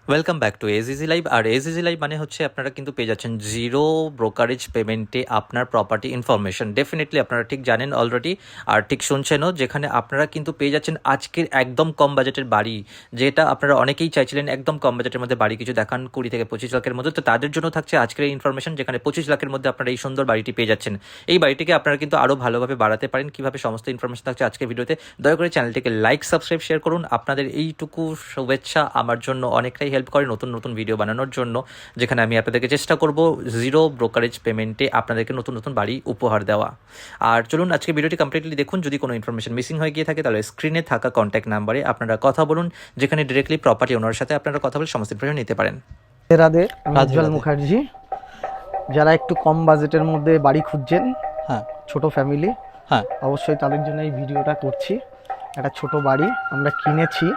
Welcome back to AGG live. আর AGG live মানে হচ্ছে আপনারা কিন্তু পেয়ে যাচ্ছেন জিরো ব্রোকারেজ পেমেন্টে আপনার প্রপার্টি ইনফরমেশন। ডেফিনেটলি আপনারা ঠিক জানেন অলরেডি, আর ঠিক শুনছেনও, যেখানে আপনারা কিন্তু পেয়ে যাচ্ছেন আজকের একদম কম বাজেটের বাড়ি, যেটা আপনারা অনেকেই চাইছিলেন একদম কম বাজেটের মধ্যে বাড়ি কিছু দেখান 20 থেকে 25 লাখের মধ্যে। তো তাদের জন্য থাকছে আজকের এই ইনফরমেশন, যেখানে 25 লাখের মধ্যে আপনারা এই সুন্দর বাড়িটি পেয়ে যাচ্ছেন। এই বাড়িটিকে আপনারা কিন্তু আরও ভালোভাবে বাড়াতে পারেন, কীভাবে সমস্ত ইনফরমেশন থাকছে আজকের ভিডিওতে। দয়া করে চ্যানেলটিকে লাইক, সাবস্ক্রাইব, শেয়ার করুন। আপনাদের এইটুকু শুভেচ্ছা আমার জন্য অনেকটাই হেল্প করে নতুন নতুন ভিডিও বানানোর জন্য, যেখানে আমি আপনাদেরকে চেষ্টা করব জিরো ব্রোকারেজ পেমেন্টে আপনাদেরকে নতুন নতুন বাড়ি উপহার দেওয়া। আর চলুন আজকে ভিডিওটি কমপ্লিটলি দেখুন। যদি কোনো ইনফরমেশন মিসিং হয়ে গিয়ে থাকে তাহলে স্ক্রিনে থাকা কন্ট্যাক্ট নাম্বারে আপনারা কথা বলুন, যেখানে ডিরেক্টলি প্রপার্টি ওনারের সাথে আপনারা কথা বলে সমস্ত ইনফরমেশন নিতে পারেন। রাধে, আমি উজ্জ্বল মুখার্জি। যারা একটু কম বাজেটের মধ্যে বাড়ি খুঁজছেন, হ্যাঁ, ছোট ফ্যামিলি, হ্যাঁ, অবশ্যই তাদের জন্য এই ভিডিওটা করছি। একটা ছোট বাড়ি আমরা কিনেছি,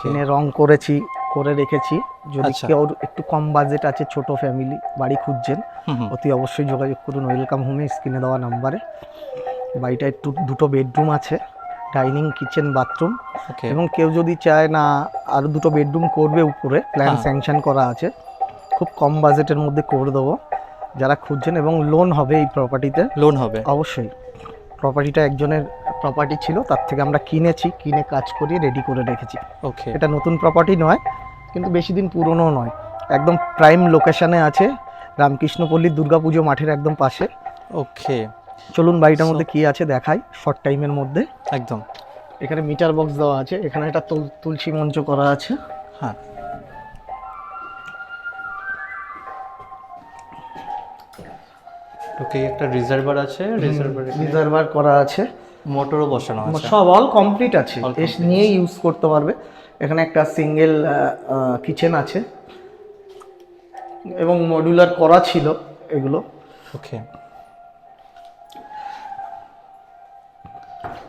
কিনে রং করেছি, করে রেখেছি। যদি কেউ একটু কম বাজেট আছে, ছোট ফ্যামিলি বাড়ি খুঁজছেন, অতি অবশ্যই যোগাযোগ করুন ওয়েলকাম হোমে স্ক্রিনে দেওয়া নাম্বারে। বাড়িটা একটু দুটো বেডরুম আছে, ডাইনিং, কিচেন, বাথরুম, এবং কেউ যদি চায় না আরও দুটো বেডরুম করবে, উপরে প্ল্যান স্যাংশন করা আছে, খুব কম বাজেটের মধ্যে করে দেবো যারা খুঁজছেন। এবং লোন হবে, এই প্রপার্টিতে লোন হবে অবশ্যই। প্রপার্টিটা একজনের প্রপার্টি ছিল, তার থেকে আমরা কিনেছি, কিনে কাজ করিয়ে রেডি করে রেখেছি। ওকে, এটা নতুন প্রপার্টি নয়, কিন্তু বেশি দিন পুরনো নয়, একদম প্রাইম লোকেশনে আছে, রামকৃষ্ণপল্লীর দুর্গাপুজো মাঠের একদম পাশে। ওকে, চলুন বাড়িটার মধ্যে কি আছে দেখাই শর্ট টাইমের মধ্যে। একদম। এখানে মিটার বক্স দেওয়া আছে, এখানে একটা তুলসী মঞ্চ করা আছে। হ্যাঁ, ওকে, একটা রিজার্ভার আছে, রিজার্ভার করা আছে, মোটরও বসানো আছে, সব অল কমপ্লিট আছে, এস নিয়ে ইউজ করতে পারবে। এখানে একটা সিঙ্গেল কিচেন আছে এবং মডিউলার করা ছিল এগুলো। ওকে,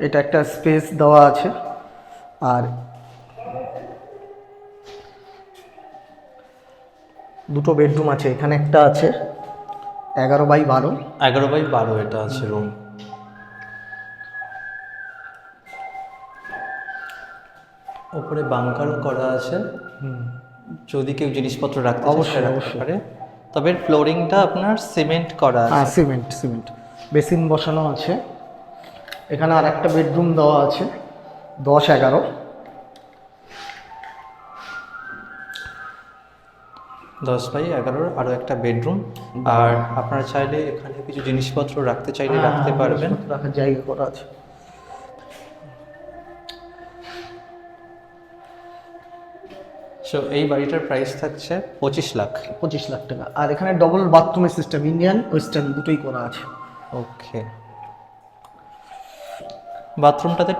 এটা একটা স্পেস দেওয়া আছে। আর দুটো বেডরুম আছে, এখানে একটা আছে 11x12। 11x12 এটা আছে রুম। উপরে বাংকারও করা আছে, যদি কেউ জিনিসপত্র রাখতে চায় রাখতে পারে। তবে ফ্লোরিংটা আপনার সিমেন্ট করা আছে। হ্যাঁ, সিমেন্ট। বেসিন বসানো আছে। এখানে আর একটা বেডরুম দেওয়া আছে 10-11। 10x11 আরও একটা বেডরুম। আর আপনারা চাইলে এখানে কিছু জিনিসপত্র রাখতে চাইলে রাখতে পারবেন, রাখার জায়গা করা আছে। সো এই বাড়িটার প্রাইস থাকছে 25 লাখ। 25 লাখ টাকা। আর এখানে ডবল বাথরুমের সিস্টেম, ইন্ডিয়ান ওয়েস্টার্ন দুটোই করা আছে। ওকে, বাথরুমটাতে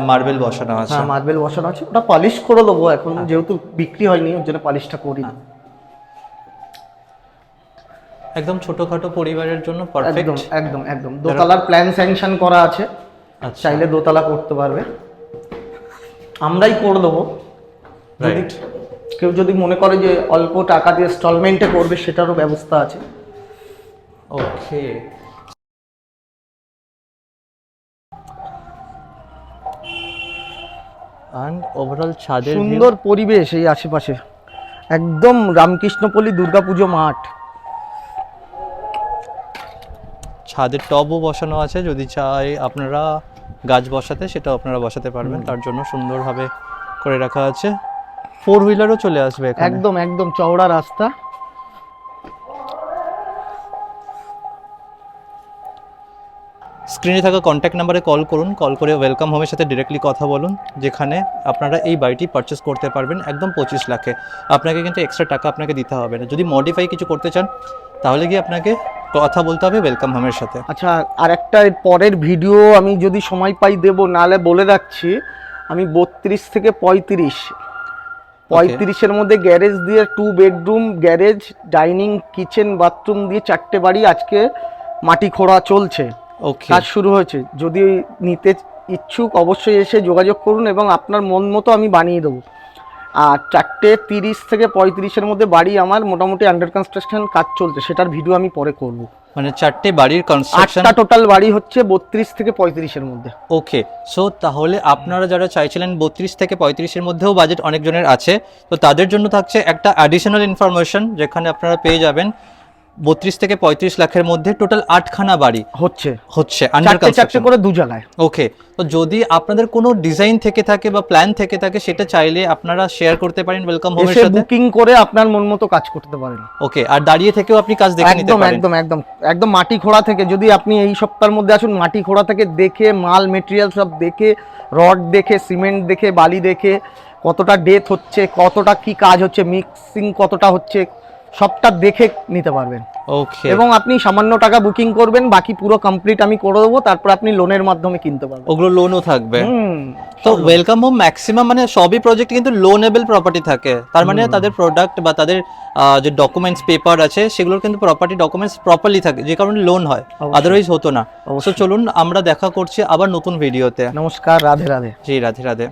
মার্বেল বসানো আছে। হ্যাঁ, মার্বেল বসানো আছে, ওটা পলিশ করে দেবো এখন, যেহেতু বিক্রি হয়নি ওর জন্য পলিশটা করি। একদম ছোটখাটো পরিবারের জন্য পারফেক্ট। একদম দোতলার প্ল্যান স্যাংশন করা আছে, চাইলে দোতলা করতে পারবে, আমরাই করে দেবো। রাইট, কেউ যদি মনে করে যে অল্প টাকা দিয়ে ইনস্টলমেন্টে করবে, সেটারও ব্যবস্থা আছে। ওকে, অ্যান্ড ওভারঅল ছাদের সুন্দর পরিবেশ এই আশেপাশে, একদম রামকৃষ্ণপল্লী দুর্গাপুজো মাঠ। ছাদের টবও বসানো আছে, যদি চাই আপনারা গাছ বসাতে সেটাও আপনারা বসাতে পারবেন, তার জন্য সুন্দরভাবে করে রাখা আছে। 4 হুইলারও চলে আসবে এখানে। একদম চওড়া রাস্তা। স্ক্রিনে থাকা কন্ট্যাক্ট নাম্বারে কল করুন, কল করে ওয়েলকাম হোমের সাথে ডিরেক্টলি কথা বলুন, যেখানে আপনারা এই বাড়িটি পারচেস করতে পারবেন একদম 25 লাখে। আপনাকে কিন্তু এক্সট্রা টাকা আপনাকে দিতে হবে না। যদি মডিফাই কিছু করতে চান তাহলে গিয়ে আপনাকে কথা বলতে হবে ওয়েলকাম হোমের সাথে। আচ্ছা, আর একটা পরের ভিডিও আমি যদি সময় পাই দেবো, নাহলে বলে রাখছি আমি 32 থেকে 35-এর মধ্যে গ্যারেজ দিয়ে 2 bedroom, garage, dining, kitchen, bathroom দিয়ে 4টে বাড়ি আজকে মাটি খোঁড়া চলছে, কাজ শুরু হয়েছে। যদি নিতে ইচ্ছুক অবশ্যই এসে যোগাযোগ করুন এবং আপনার মন মতো আমি বানিয়ে দেবো। আর 4:30 থেকে 35-এর মধ্যে বাড়ি আমার মোটামুটি আন্ডার কনস্ট্রাকশন কাজ চলছে, সেটার ভিডিও আমি পরে করব। মানে 4টে বাড়ির কনস্ট্রাকশন, 8টা টোটাল বাড়ি হচ্ছে 32 থেকে 35-এর মধ্যে। ওকে। সো তাহলে আপনারা যারা চাইছিলেন 32 থেকে 35-এর মধ্যেও বাজেট অনেকজনের আছে, তো তাদের জন্য থাকছে একটা অ্যাডিশনাল ইনফরমেশন, যেখানে আপনারা পেয়ে যাবেন 32 থেকে 35 লাখের মধ্যে টোটাল 8খানা বাড়ি হচ্ছে আন্ডার 4টে কনস্ট্রাকশন করে 2 জায়গায়। ওকে। তো যদি আপনাদের কোনো ডিজাইন থেকে থাকে বা প্ল্যান থেকে থাকে, সেটা চাইলে আপনারা শেয়ার করতে পারেন ওয়েলকাম হোমের এসে সাথে, বুকিং করে আপনার মন মতো কাজ করতে পারেন। ওকে। আর দাঁড়িয়ে থেকেও আপনি কাজ দেখে নিতে একদম পারেন। একদম একদম একদম মাটি খোঁড়া থেকে, যদি আপনি এই সপ্তাহের মধ্যে আসুন, মাটি খোঁড়া থেকে দেখে, মাল মেটেরিয়াল সব দেখে, রড দেখে, সিমেন্ট দেখে, বালি দেখে, কতটা ডেথ হচ্ছে, কতটা কি কাজ হচ্ছে, মিক্সিং কতটা হচ্ছে, সবটা দেখে নিতে পারবেন। ওকে। এবং আপনি সামান্য টাকা বুকিং করবেন, বাকি পুরো কমপ্লিট আমি করে দেবো, তারপর আপনি লোনের মাধ্যমে কিনতে পারবেন। ওগুলো লোনও থাকবে। তো সব ওয়েলকাম হোম ম্যাক্সিমাম মানে সবই প্রজেক্ট কিন্তু লোনেবল প্রপার্টি থাকে, তার মানে তাদের প্রোডাক্ট বা তাদের যে ডকুমেন্টস পেপার আছে সেগুলোর কিন্তু প্রপার্টি ডকুমেন্টস প্রপারলি থাকে, যে কারণে লোন হয়, আদারওয়াইজ হতো না। তো চলুন আমরা দেখা করছি আবার নতুন ভিডিওতে। নমস্কার, রাধে রাধে। জি রাধে রাধে।